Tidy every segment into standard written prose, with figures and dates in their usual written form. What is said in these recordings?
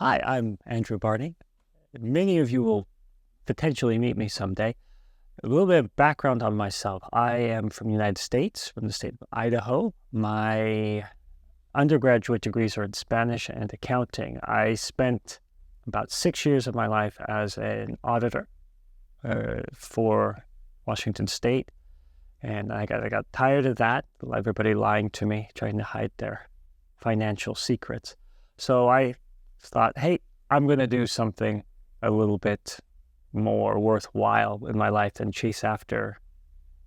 Hi, I'm Andrew Barney. Many of you will potentially meet me someday. A little bit of background on myself. I am from the United States, from the state of Idaho. My undergraduate degrees are in Spanish and accounting. I spent about 6 years of my life as an auditor for Washington State, and I got tired of that, everybody lying to me, trying to hide their financial secrets. So I thought, hey, I'm going to do something a little bit more worthwhile in my life than chase after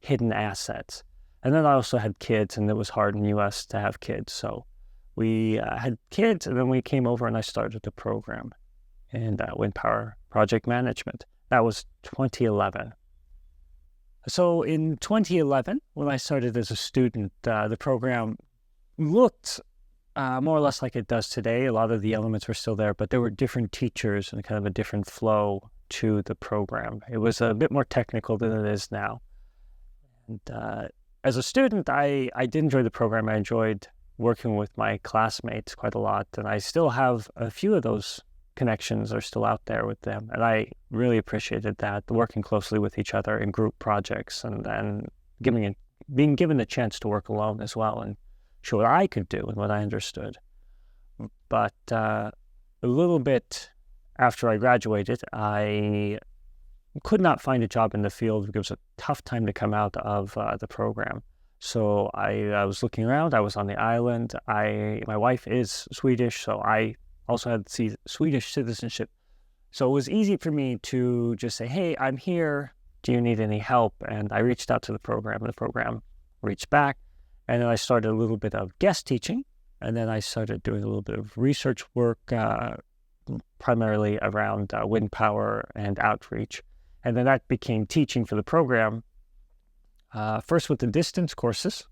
hidden assets. And then I also had kids, and it was hard in the U.S. to have kids. So we had kids, and then we came over and I started the program in wind power project management. That was 2011. So in 2011, when I started as a student, the program looked more or less like it does today. A lot of the elements were still there, but there were different teachers and kind of a different flow to the program. It was a bit more technical than it is now. And as a student, I did enjoy the program. I enjoyed working with my classmates quite a lot, and I still have a few of those connections are still out there with them. And I really appreciated that, working closely with each other in group projects and then being given the chance to work alone as well and show what I could do and what I understood. But a little bit after I graduated, I could not find a job in the field because it was a tough time to come out of the program. So I was looking around. I was on the island. My wife is Swedish, so I also had Swedish citizenship. So it was easy for me to just say, hey, I'm here. Do you need any help? And I reached out to the program, and the program reached back. And then I started a little bit of guest teaching, and then I started doing a little bit of research work, primarily around wind power and outreach. And then that became teaching for the program, first with the distance courses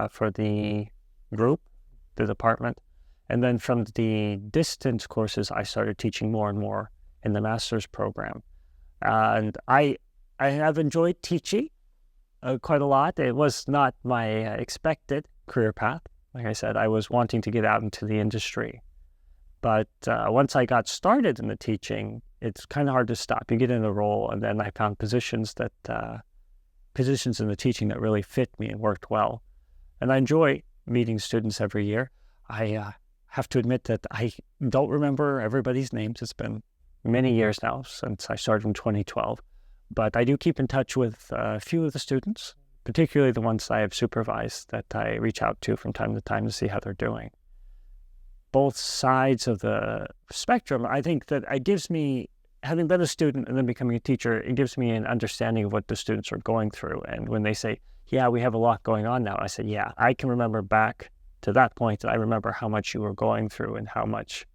for the group, the department. And then from the distance courses, I started teaching more and more in the master's program. And I have enjoyed teaching quite a lot. It was not my expected career path. Like I said, I was wanting to get out into the industry. But once I got started in the teaching, it's kind of hard to stop. You get in a role, and then I found positions in the teaching that really fit me and worked well. And I enjoy meeting students every year. I have to admit that I don't remember everybody's names. It's been many years now since I started in 2012. But I do keep in touch with a few of the students, particularly the ones I have supervised, that I reach out to from time to time to see how they're doing. Both sides of the spectrum, I think that it gives me, having been a student and then becoming a teacher, it gives me an understanding of what the students are going through. And when they say, yeah, we have a lot going on now, I say, yeah, I can remember back to that point. I remember how much you were going through and how much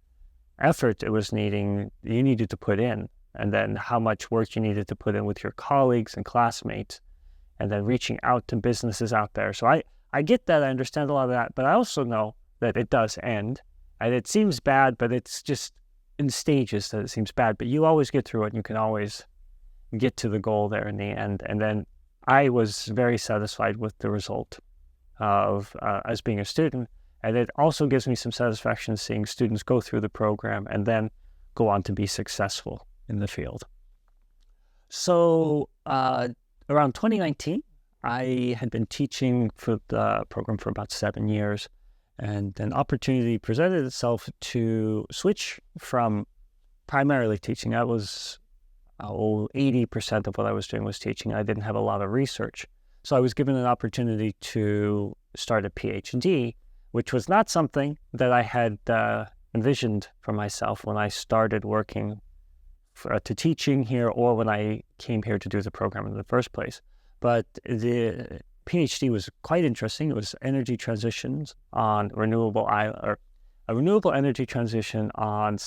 effort you needed to put in, and then how much work you needed to put in with your colleagues and classmates, and then reaching out to businesses out there. So I get that. I understand a lot of that, but I also know that it does end. And it seems bad, but it's just in stages that it seems bad. But you always get through it, and you can always get to the goal there in the end. And then I was very satisfied with the result of as being a student. And it also gives me some satisfaction seeing students go through the program and then go on to be successful in the field. So around 2019, I had been teaching for the program for about 7 years. And an opportunity presented itself to switch from primarily teaching. That was 80% of what I was doing was teaching. I didn't have a lot of research. So I was given an opportunity to start a PhD, which was not something that I had envisioned for myself when I started working to teaching here or when I came here to do the program in the first place. But the PhD was quite interesting. It was energy transitions on a renewable energy transition on,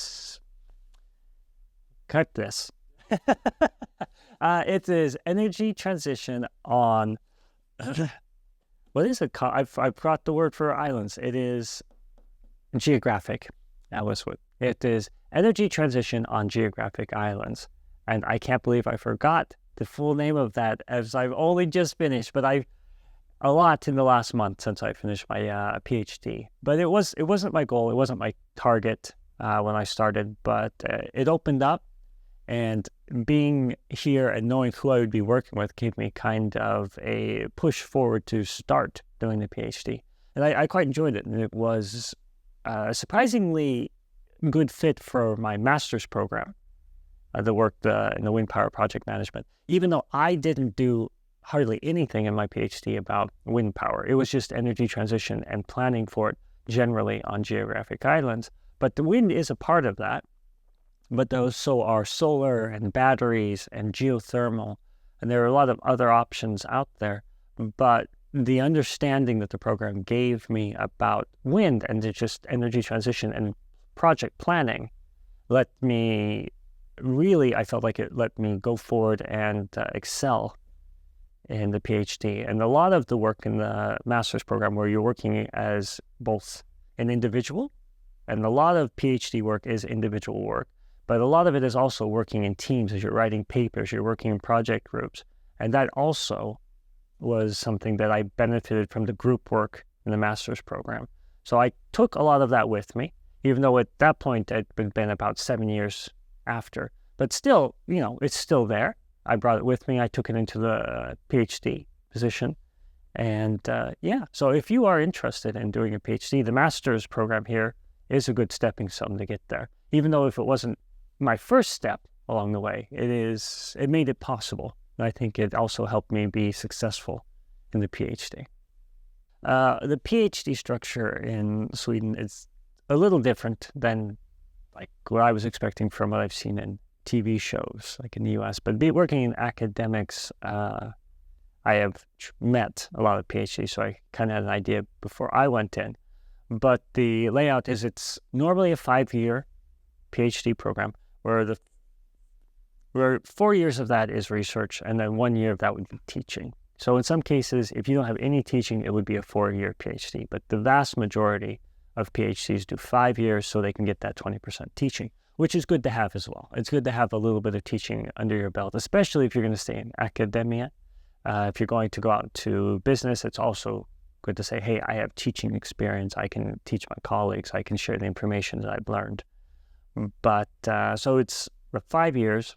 cut this. It is energy transition on, what is it called? I've brought the word for islands. It is geographic. That was what it is. Energy transition on geographic islands. And I can't believe I forgot the full name of that, as I've only just finished, but a lot in the last month since I finished my PhD. But it wasn't my goal. It wasn't my target when I started, but it opened up, and being here and knowing who I would be working with gave me kind of a push forward to start doing the PhD. And I quite enjoyed it, and it was a surprisingly good fit for my master's program, the work in the wind power project management. Even though I didn't do hardly anything in my PhD about wind power, it was just energy transition and planning for it generally on geographic islands. But the wind is a part of that. But those so are solar and batteries and geothermal, and there are a lot of other options out there. But the understanding that the program gave me about wind and just energy transition and project planning let me really, I felt like it let me go forward and excel in the PhD. And a lot of the work in the master's program where you're working as both an individual, and a lot of PhD work is individual work, but a lot of it is also working in teams as you're writing papers, you're working in project groups. And that also was something that I benefited from the group work in the master's program. So I took a lot of that with me, even though at that point it had been about 7 years after. But still, it's still there. I brought it with me. I took it into the PhD position. And so if you are interested in doing a PhD, the master's program here is a good stepping stone to get there. Even though if it wasn't my first step along the way, it made it possible. And I think it also helped me be successful in the PhD. The PhD structure in Sweden is a little different than like what I was expecting from what I've seen in TV shows, like in the US. But working in academics, I have met a lot of PhDs, so I kind of had an idea before I went in. But the layout is it's normally a 5-year PhD program where 4 years of that is research, and then 1 year of that would be teaching. So in some cases, if you don't have any teaching, it would be a 4-year PhD. But the vast majority of PhDs do 5 years so they can get that 20% teaching, which is good to have as well. It's good to have a little bit of teaching under your belt, especially if you're going to stay in academia. If you're going to go out to business, it's also good to say, hey, I have teaching experience. I can teach my colleagues. I can share the information that I've learned. But so it's 5 years.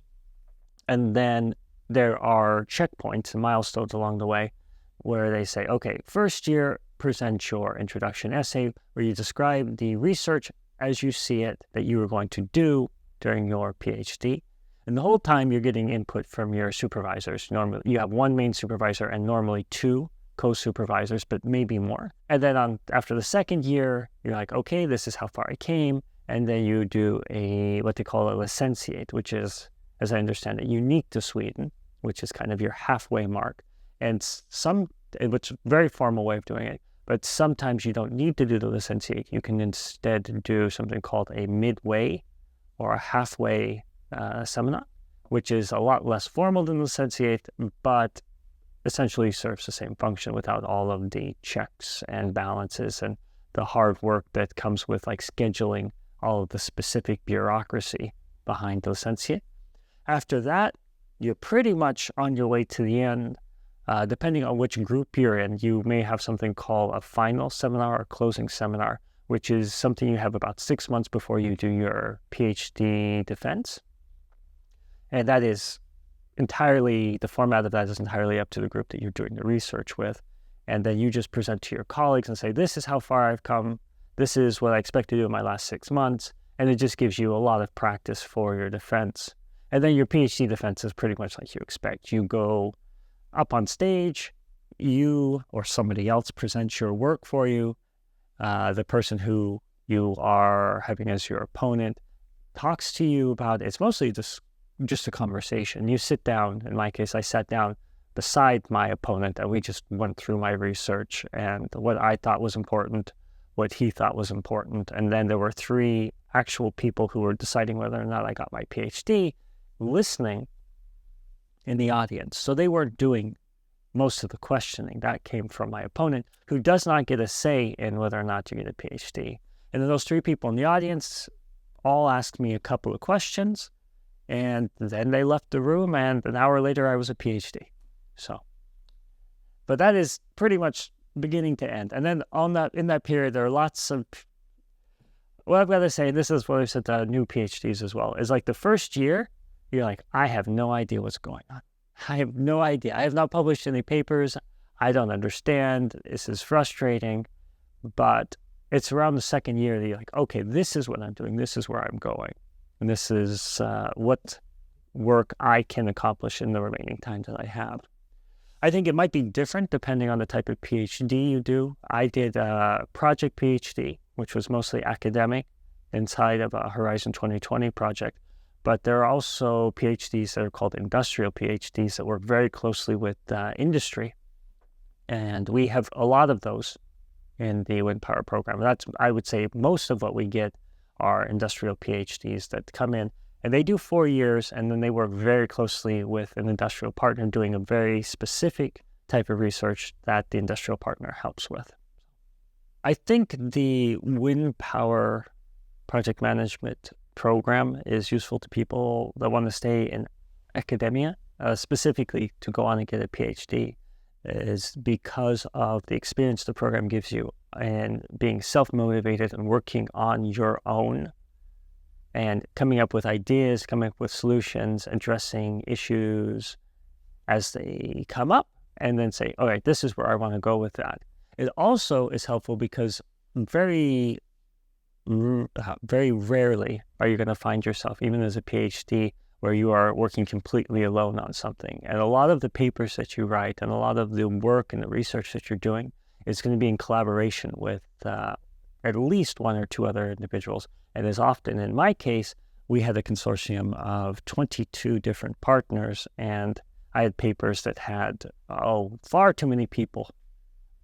And then there are checkpoints and milestones along the way where they say, okay, first year, present your introduction essay where you describe the research as you see it that you were going to do during your PhD. And the whole time you're getting input from your supervisors. Normally you have one main supervisor and normally 2 co-supervisors, but maybe more. And then after the second year, you're like, okay, this is how far I came. And then you do what they call a licentiate, which is, as I understand it, unique to Sweden, which is kind of your halfway mark. And which is a very formal way of doing it, but sometimes you don't need to do the licentiate. You can instead do something called a midway or a halfway seminar, which is a lot less formal than the licentiate, but essentially serves the same function without all of the checks and balances and the hard work that comes with like scheduling all of the specific bureaucracy behind the licentiate. After that, you're pretty much on your way to the end. Depending on which group you're in, you may have something called a final seminar or closing seminar, which is something you have about 6 months before you do your PhD defense. And that is the format of that is entirely up to the group that you're doing the research with. And then you just present to your colleagues and say, this is how far I've come. This is what I expect to do in my last 6 months. And it just gives you a lot of practice for your defense. And then your PhD defense is pretty much like you expect. You go up on stage, you or somebody else presents your work for you. The person who you are having as your opponent talks to you about it. It's mostly just a conversation. You sit down. In my case, I sat down beside my opponent and we just went through my research and what I thought was important, what he thought was important. And then there were 3 actual people who were deciding whether or not I got my PhD listening in the audience. So they weren't doing most of the questioning. That came from my opponent, who does not get a say in whether or not you get a PhD. And then those 3 people in the audience all asked me a couple of questions, and then they left the room, and an hour later I was a PhD. But that is pretty much beginning to end. And then in that period, there are lots of what I've got to say, this is what I've said to new PhDs as well, is like the first year, you're like, I have no idea what's going on. I have no idea. I have not published any papers. I don't understand. This is frustrating. But it's around the second year that you're like, okay, this is what I'm doing. This is where I'm going. And this is what work I can accomplish in the remaining time that I have. I think it might be different depending on the type of PhD you do. I did a project PhD, which was mostly academic inside of a Horizon 2020 project. But there are also PhDs that are called industrial PhDs that work very closely with industry. And we have a lot of those in the wind power program. That's, I would say, most of what we get are industrial PhDs that come in, and they do 4 years, and then they work very closely with an industrial partner doing a very specific type of research that the industrial partner helps with. I think the wind power project management program is useful to people that want to stay in academia, specifically to go on and get a PhD, is because of the experience the program gives you and being self-motivated and working on your own and coming up with ideas, coming up with solutions, addressing issues as they come up, and then say, all right, this is where I want to go with that. It also is helpful because very rarely are you going to find yourself, even as a PhD, where you are working completely alone on something. And a lot of the papers that you write and a lot of the work and the research that you're doing is going to be in collaboration with at least one or two other individuals. And as often in my case, we had a consortium of 22 different partners, and I had papers that had far too many people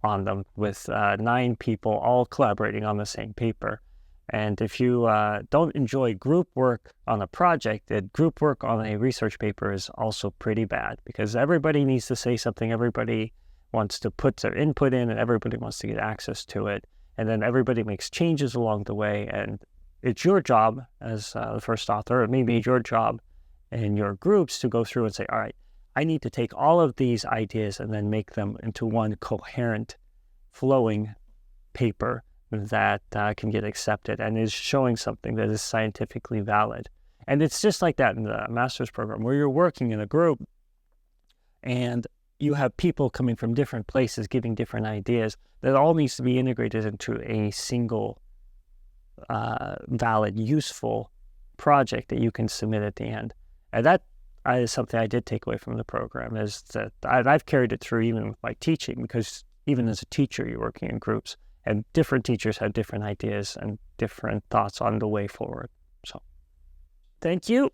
on them, with 9 people all collaborating on the same paper. And if you don't enjoy group work on a project, group work on a research paper is also pretty bad, because everybody needs to say something, everybody wants to put their input in, and everybody wants to get access to it. And then everybody makes changes along the way, and it's your job as the first author, or maybe your job in your groups, to go through and say, all right, I need to take all of these ideas and then make them into one coherent, flowing paper that can get accepted and is showing something that is scientifically valid. And it's just like that in the master's program, where you're working in a group and you have people coming from different places giving different ideas that all needs to be integrated into a single valid, useful project that you can submit at the end. And that is something I did take away from the program, is that I've carried it through even with my teaching, because even as a teacher, you're working in groups, and different teachers have different ideas and different thoughts on the way forward. So, thank you.